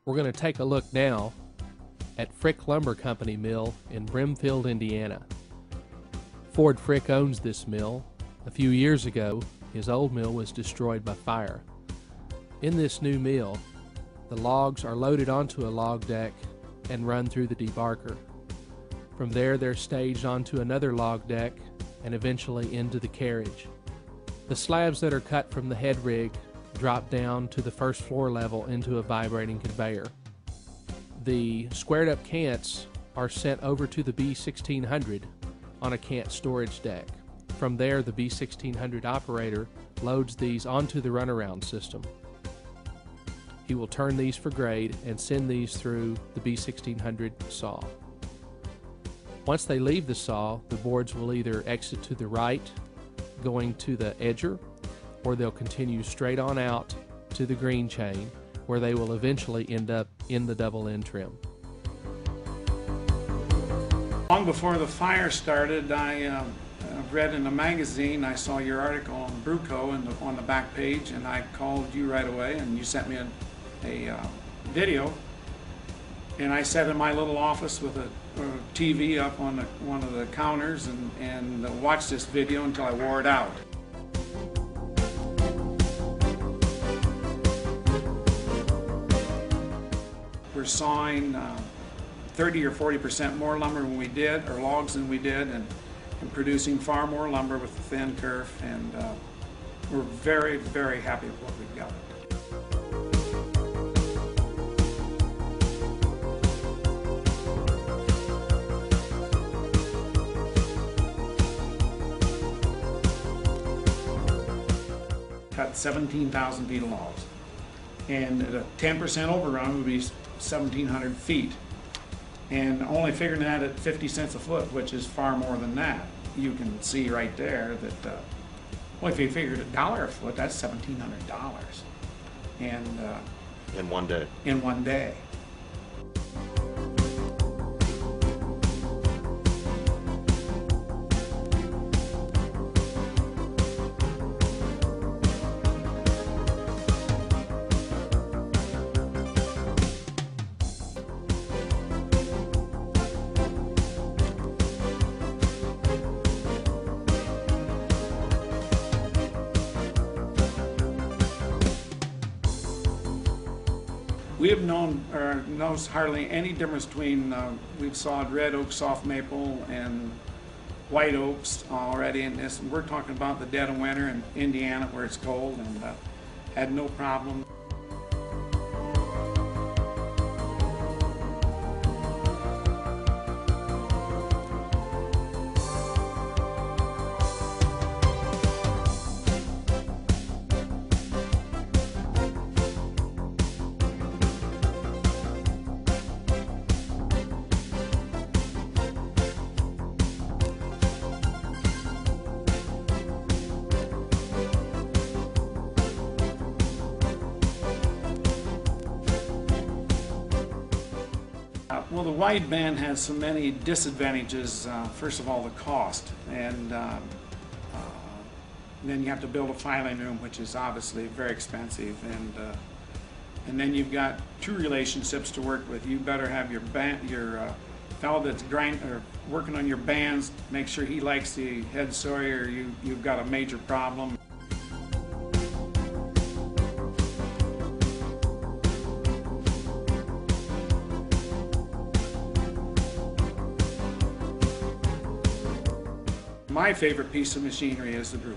We're going to take a look now at Frick Lumber Company mill in Brimfield, Indiana. Ford Frick owns this mill. A few years ago, his old mill was destroyed by fire. In this new mill, the logs are loaded onto a log deck and run through the debarker. From there, they're staged onto another log deck and eventually into the carriage. The slabs that are cut from the head rig drop down to the first floor level into a vibrating conveyor. The squared up cants are sent over to the B1600 on a cant storage deck. From there, the B1600 operator loads these onto the runaround system. He will turn these for grade and send these through the B1600 saw. Once they leave the saw, the boards will either exit to the right, going to the edger, or they'll continue straight on out to the green chain, where they will eventually end up in the double end trim. Long before the fire started, I read in a magazine, I saw your article on Brewco on the back page, and I called you right away, and you sent me a video. And I sat in my little office with a TV up on one of the counters and watched this video until I wore it out. We're sawing 30 or 40% more lumber than we did, or logs than we did, and producing far more lumber with the thin kerf, and we're very, very happy with what we've got. Cut 17,000 feet of logs, and a 10% overrun would be 1,700 feet, and only figuring that at 50 cents a foot, which is far more than that. You can see right there that well, if you figured $1 a foot, that's $1,700, and in one day. In one day. We have known or knows hardly any difference between we've sawed red oak, soft maple, and white oaks already in this. And we're talking about the dead of winter in Indiana where it's cold, and had no problem. Well, the wide band has so many disadvantages. First of all, the cost, and then you have to build a filing room, which is obviously very expensive, and then you've got two relationships to work with. You better have your fellow that's working on your bands, make sure he likes the head sawyer, or you've got a major problem. My favorite piece of machinery is the Brewco.